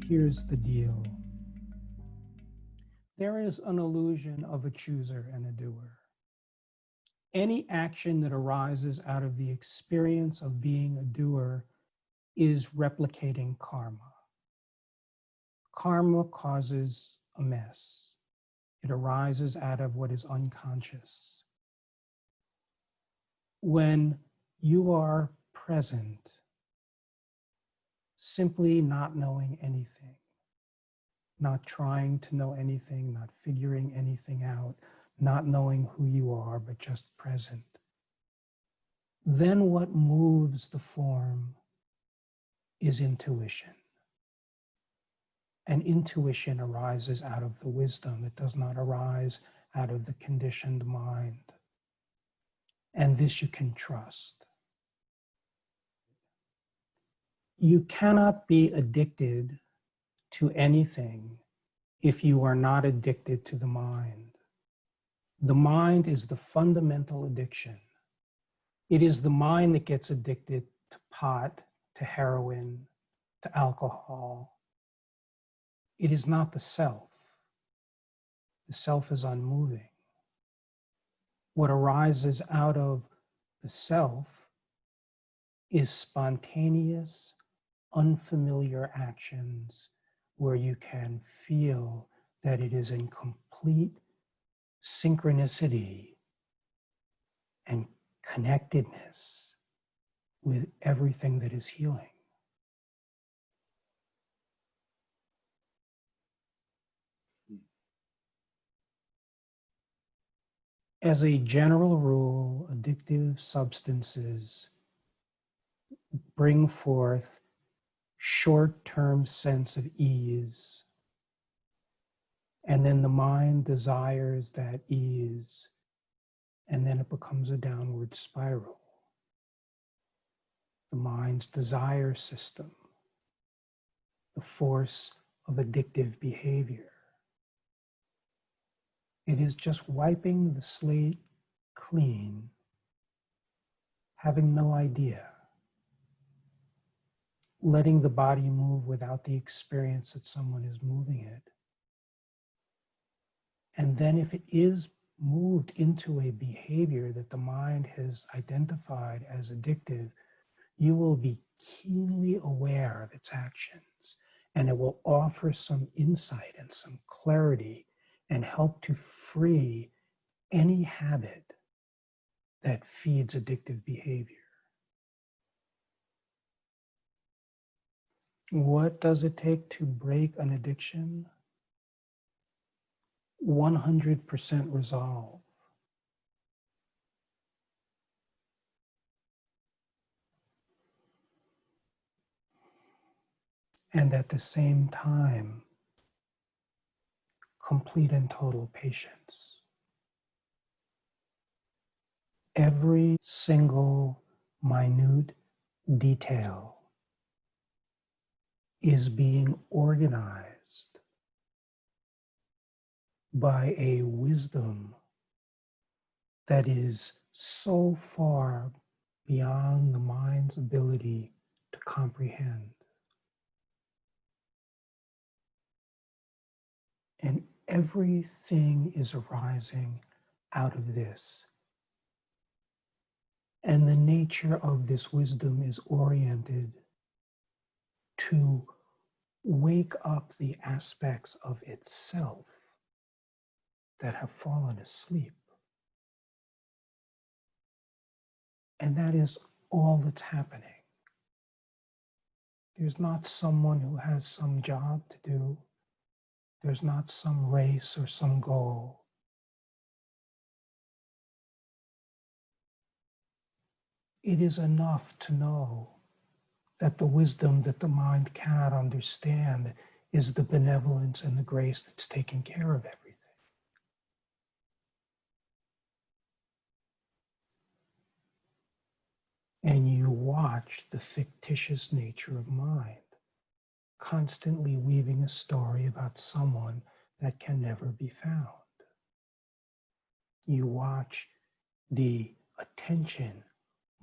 Here's the deal. There is an illusion of a chooser and a doer. Any action that arises out of the experience of being a doer is replicating karma. Karma causes a mess. It arises out of what is unconscious. When you are present, simply not knowing anything, not trying to know anything, not figuring anything out, not knowing who you are, but just present, then what moves the form is intuition. And intuition arises out of the wisdom. It does not arise out of the conditioned mind. And this you can trust. You cannot be addicted to anything if you are not addicted to the mind. The mind is the fundamental addiction. It is the mind that gets addicted to pot, to heroin, to alcohol. It is not the self. The self is unmoving. What arises out of the self is spontaneous, unfamiliar actions where you can feel that it is in complete synchronicity and connectedness with everything that is healing. As a general rule, addictive substances bring forth short-term sense of ease, and then the mind desires that ease, and then it becomes a downward spiral. The mind's desire system, the force of addictive behavior. It is just wiping the slate clean, having no idea, letting the body move without the experience that someone is moving it. And then if it is moved into a behavior that the mind has identified as addictive, you will be keenly aware of its actions, and it will offer some insight and some clarity and help to free any habit that feeds addictive behavior. What does it take to break an addiction? 100% resolve. And at the same time, complete and total patience. Every single minute detail is being organized by a wisdom that is so far beyond the mind's ability to comprehend. And everything is arising out of this. And the nature of this wisdom is oriented to wake up the aspects of itself that have fallen asleep. And that is all that's happening. There's not someone who has some job to do. There's not some race or some goal. It is enough to know that the wisdom that the mind cannot understand is the benevolence and the grace that's taking care of everything. And you watch the fictitious nature of mind, constantly weaving a story about someone that can never be found. You watch the attention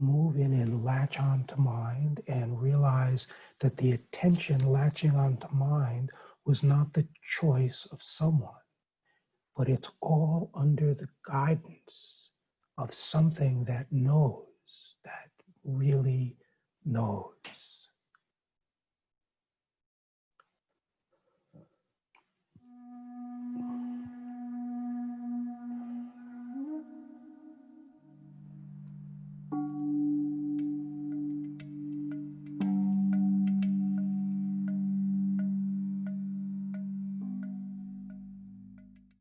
move in and latch on to mind and realize that the attention latching on to mind was not the choice of someone, but it's all under the guidance of something that knows, that really knows.